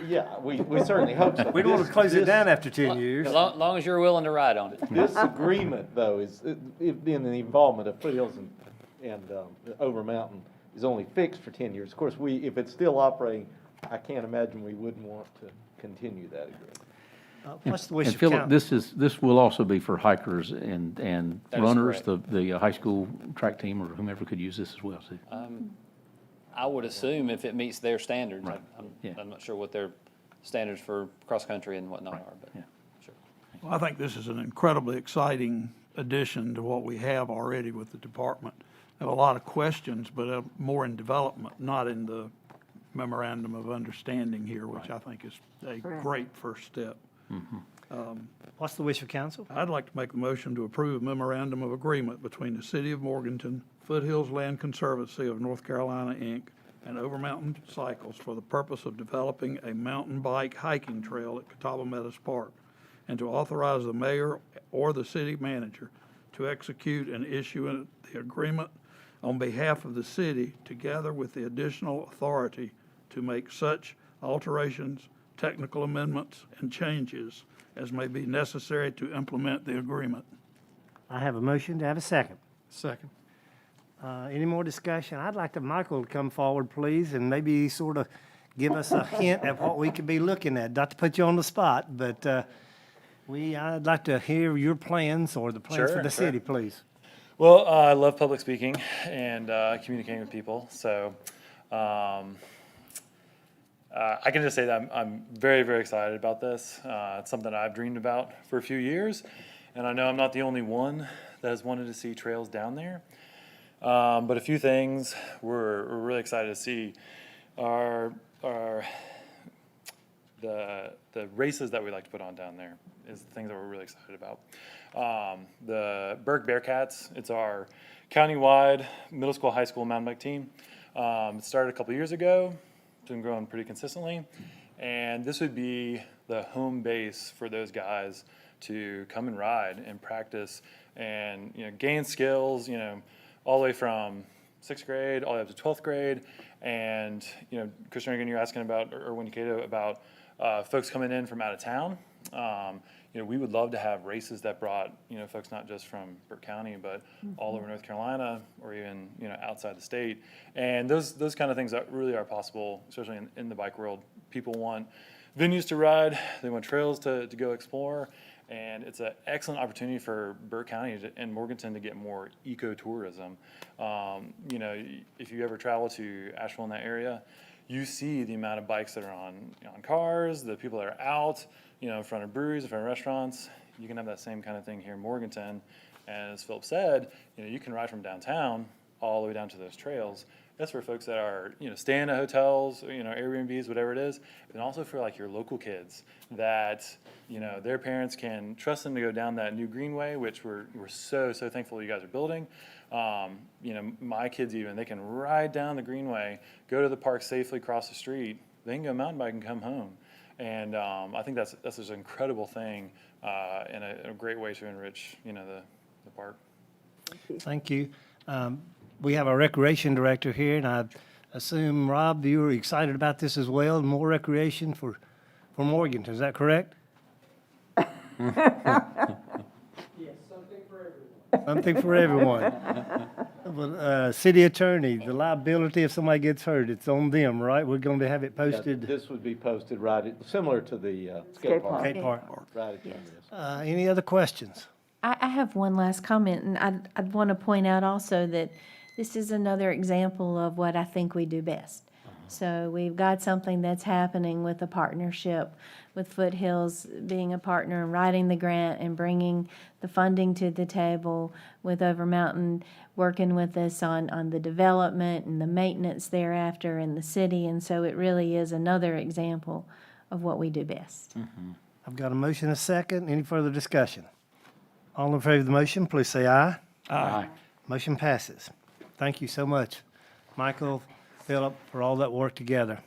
yeah, we certainly hope so. We don't want to close it down after 10 years. As long as you're willing to ride on it. This agreement, though, is in the involvement of Foothills and Over Mountain is only fixed for 10 years. Of course, if it's still operating, I can't imagine we wouldn't want to continue that agreement. What's the wish And of Philip, council? this will also be for hikers and That is runners, correct. the high school track team or whomever could use this as well, too. I would assume if it meets their standards. Right. Yeah. I'm not sure what their standards for cross-country and whatnot are, but Yeah. sure. Well, I think this is an incredibly exciting addition to what we have already with the department. I have a lot of questions, but more in development, not in the memorandum of understanding here, which I think is a Correct. great first step. What's the wish of council? I'd like to make the motion to approve a memorandum of agreement between the City of Morganton, Foothills Land Conservancy of North Carolina, Inc., and Overmountain Cycles for the purpose of developing a mountain bike hiking trail at Catawba Meadows Park, and to authorize the mayor or the city manager to execute and issue the agreement on behalf of the city, together with the additional authority to make such alterations, technical amendments, and changes as may be necessary to implement the agreement. I have a motion. To have a second? Second. Any more discussion? I'd like to, Michael, to come forward, please, and maybe sort of give us a hint at what we could be looking at. Not to put you on the spot, but I'd like to hear your plans or the plans for Sure, the sure. city, please. Well, I love public speaking and communicating with people. So I can just say that I'm very, very excited about this. It's something I've dreamed about for a few years. And I know I'm not the only one that has wanted to see trails down there. But a few things we're really excited to see are the races that we like to put on down there is the things that we're really excited about. The Burke Bearcats, it's our countywide middle school, high school mountain bike team. It started a couple years ago. It's been growing pretty consistently. And this would be the home base for those guys to come and ride and practice and, gain skills, all the way from 6th grade all the way up to 12th grade. And, Christian, again, you're asking about, or Wendy Cato, about folks coming in from out of town. We would love to have races that brought, folks not just from Burke County, but all over North Carolina or even, outside the state. And those kind of things that really are possible, especially in the bike world. People want venues to ride, they want trails to go explore, and it's an excellent opportunity for Burke County and Morganton to get more ecotourism. If you ever travel to Asheville in that area, you see the amount of bikes that are on cars, the people that are out, in front of breweries, in front of restaurants. You can have that same kind of thing here in Morganton. And as Philip said, you can ride from downtown all the way down to those trails. That's for folks that are, staying at hotels, Airbnbs, whatever it is. And also for like your local kids that, their parents can trust them to go down that new greenway, which we're so thankful you guys are building. My kids even, they can ride down the greenway, go to the park safely, cross the street. They can go mountain bike and come home. And I think that's just an incredible thing and a great way to enrich, the park. Thank you. We have our recreation director here, and I assume, Rob, you were excited about this as well, and more recreation for Morganton. Is that correct? Yes, something for everyone. Something for everyone. Well, city attorney, the liability if somebody gets hurt, it's on them, right? We're going to have it posted. This would be posted similar to the skate park. Skate park. Right at this. Any other questions? I have one last comment, and I'd want to point out also that this is another example of what I think we do best. So we've got something that's happening with a partnership with Foothills being a partner and writing the grant and bringing the funding to the table, with Overmountain working with us on the development and the maintenance thereafter in the city. And so it really is another example of what we do best. I've got a motion and a second. Any further discussion? All in favor of the motion, please say aye. Aye. Motion passes. Thank you so much, Michael, Philip, for all that work together.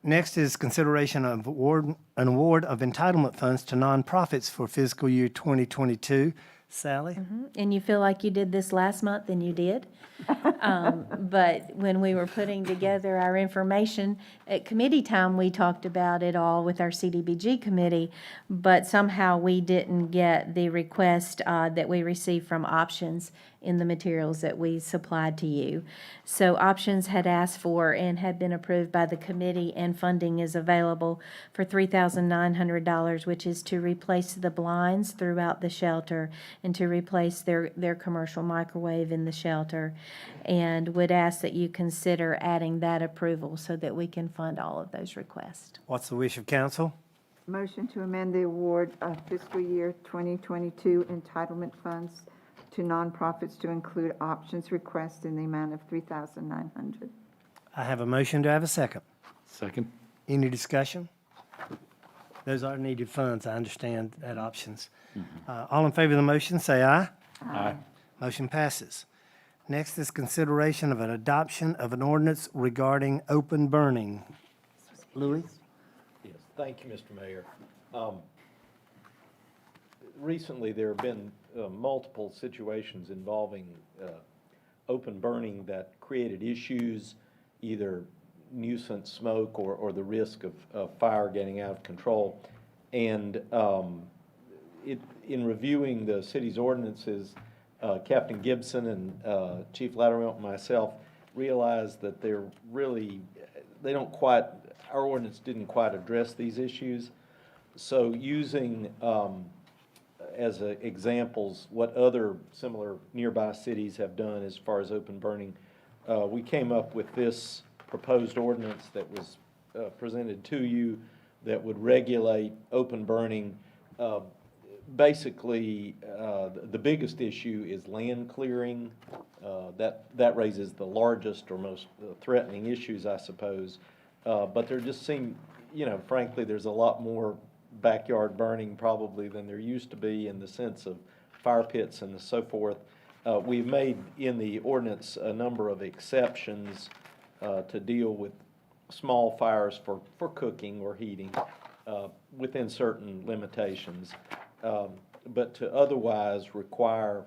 Next is consideration of an award of entitlement funds to nonprofits for fiscal year 2022. Sally? And you feel like you did this last month, and you did. But when we were putting together our information at committee time, we talked about it all with our CDBG committee, but somehow we didn't get the request that we received from Options in the materials that we supplied to you. So Options had asked for and had been approved by the committee, and funding is available for $3,900, which is to replace the blinds throughout the shelter and to replace their commercial microwave in the shelter, and would ask that you consider adding that approval so that we can fund all of those requests. What's the wish of council? Motion to amend the award of fiscal year 2022 entitlement funds to nonprofits to include options request in the amount of $3,900. I have a motion. Do I have a second? Second. Any discussion? Those are needed funds, I understand, at options. All in favor of the motion, say aye. Aye. Motion passes. Next is consideration of an adoption of an ordinance regarding open burning. Louis? Yes, thank you, Mr. Mayor. Recently, there have been multiple situations involving open burning that created issues, either nuisance smoke or the risk of fire getting out of control. And in reviewing the city's ordinances, Captain Gibson and Chief Lattimore and myself realized that our ordinance didn't quite address these issues. So using as examples what other similar nearby cities have done as far as open burning, we came up with this proposed ordinance that was presented to you that would regulate open burning. Basically, the biggest issue is land clearing. That raises the largest or most threatening issues, I suppose. But there just seem, frankly, there's a lot more backyard burning probably than there used to be in the sense of fire pits and so forth. We've made in the ordinance a number of exceptions to deal with small fires for cooking or heating within certain limitations, but to otherwise require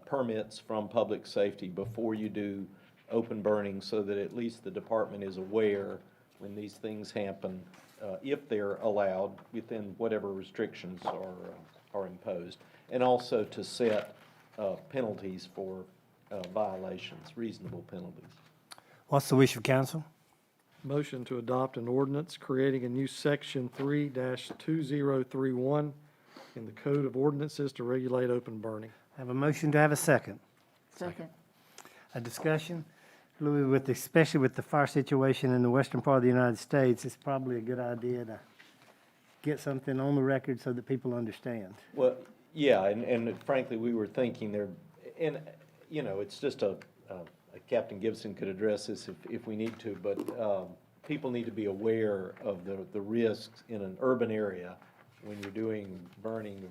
permits from public safety before you do open burning, so that at least the department is aware when these things happen, if they're allowed within whatever restrictions are imposed, and also to set penalties for violations, reasonable penalties. What's the wish of council? Motion to adopt an ordinance creating a new section 3-2031 in the Code of Ordinances to regulate open burning. I have a motion. To have a second? Second. A discussion? Louis, especially with the fire situation in the western part of the United States, it's probably a good idea to get something on the record so that people understand. Well, yeah, and frankly, we were thinking there, and, it's just Captain Gibson could address this if we need to, but people need to be aware of the risks in an urban area when you're doing burning,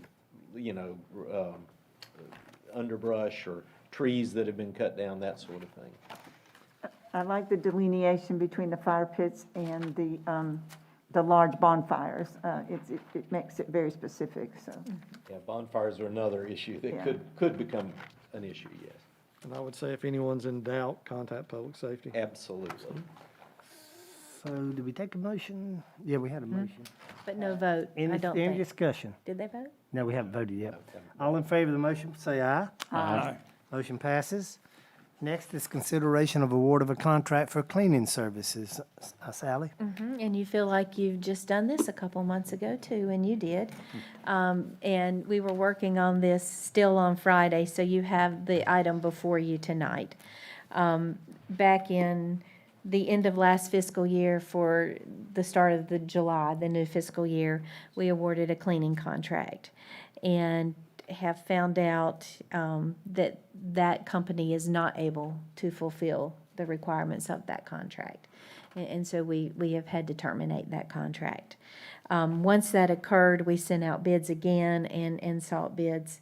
underbrush or trees that have been cut down, that sort of thing. I like the delineation between the fire pits and the large bonfires. It makes it very specific, so. Yeah, bonfires are another issue that Yeah. could become an issue, yes. And I would say if anyone's in doubt, contact public safety. Absolutely. So did we take a motion? Yeah, we had a motion. But no vote, I Any don't think. discussion? Did they vote? No, we haven't voted yet. All in favor of the motion, say aye. Aye. Motion passes. Next is consideration of award of a contract for cleaning services. Sally? And you feel like you've just done this a couple months ago too, and you did. And we were working on this still on Friday, so you have the item before you tonight. Back in the end of last fiscal year, for the start of the new fiscal year, we awarded a cleaning contract. And have found out that company is not able to fulfill the requirements of that contract. And so we have had to terminate that contract. Once that occurred, we sent out bids again and sought bids.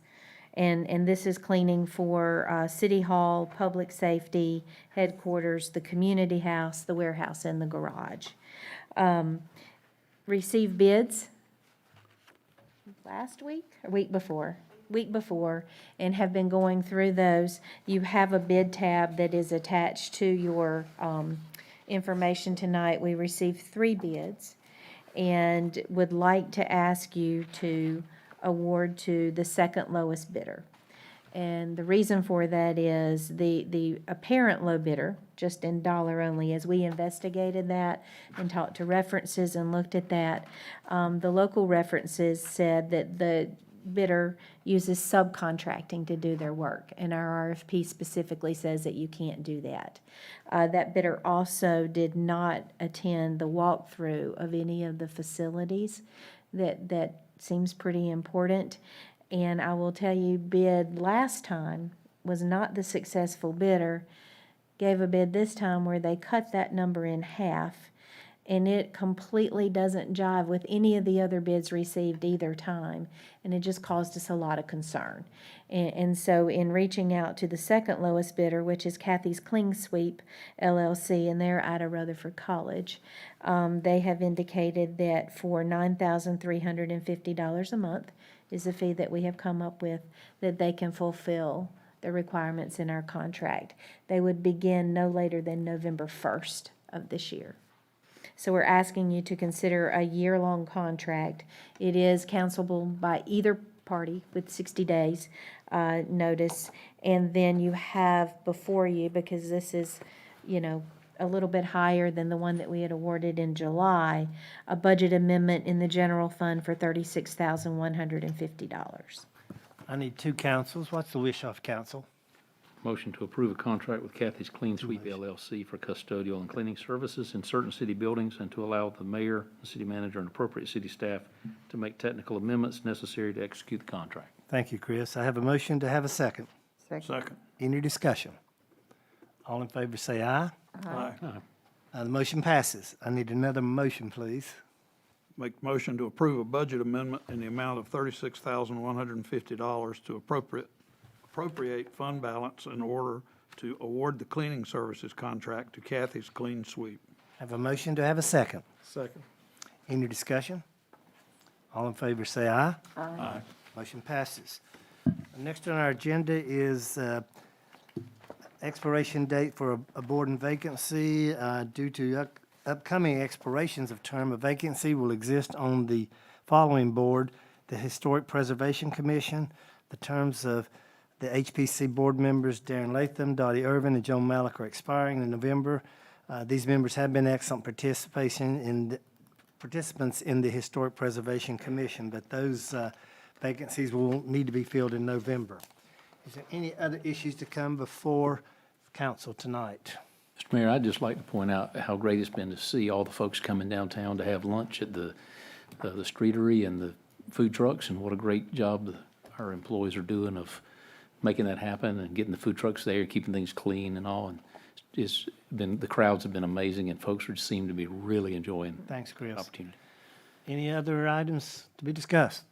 And this is cleaning for City Hall, Public Safety, Headquarters, the Community House, the warehouse, and the garage. Received bids last week, or week before, and have been going through those. You have a bid tab that is attached to your information tonight. We received 3 bids and would like to ask you to award to the second lowest bidder. And the reason for that is the apparent low bidder, just in dollar only, as we investigated that and talked to references and looked at that, the local references said that the bidder uses subcontracting to do their work, and our RFP specifically says that you can't do that. That bidder also did not attend the walkthrough of any of the facilities. That seems pretty important. And I will tell you, bid last time was not the successful bidder, gave a bid this time where they cut that number in half, and it completely doesn't jive with any of the other bids received either time, and it just caused us a lot of concern. And so in reaching out to the second lowest bidder, which is Kathy's Clean Sweep LLC, and they're out of Rutherford College, they have indicated that for $9,350 a month is the fee that we have come up with, that they can fulfill the requirements in our contract. They would begin no later than November 1st of this year. So we're asking you to consider a year-long contract. It is cancelable by either party with 60 days notice. And then you have before you, because this is, a little bit higher than the one that we had awarded in July, a budget amendment in the general fund for $36,150. I need two councils. What's the wish of council? Motion to approve a contract with Kathy's Clean Sweep LLC for custodial and cleaning services in certain city buildings, and to allow the mayor, the city manager, and appropriate city staff to make technical amendments necessary to execute the contract. Thank you, Chris. I have a motion to have a second. Second. Any discussion? All in favor say aye. Aye. The motion passes. I need another motion, please. Make motion to approve a budget amendment in the amount of $36,150 to appropriate fund balance in order to award the cleaning services contract to Kathy's Clean Sweep. Have a motion to have a second. Second. Any discussion? All in favor say aye. Aye. Motion passes. Next on our agenda is expiration date for a board and vacancy. Due to upcoming expirations of term, a vacancy will exist on the following board: the Historic Preservation Commission. The terms of the HPC board members, Darren Latham, Dottie Irvin, and Joan Malik, are expiring in November. These members have been excellent participants in the Historic Preservation Commission, but those vacancies will need to be filled in November. Is there any other issues to come before council tonight? Mr. Mayor, I'd just like to point out how great it's been to see all the folks coming downtown to have lunch at the streetery and the food trucks, and what a great job our employees are doing of making that happen and getting the food trucks there, keeping things clean and all. And the crowds have been amazing, and folks seem to be really enjoying Thanks, Chris. the opportunity. Any other items to be discussed?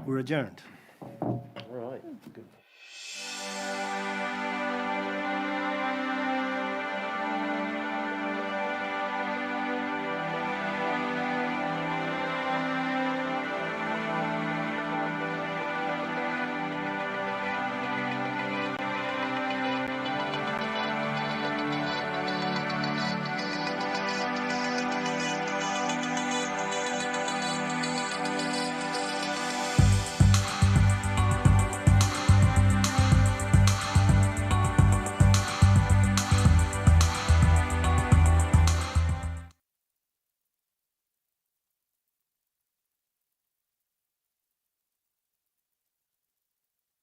We're adjourned. All right. Good.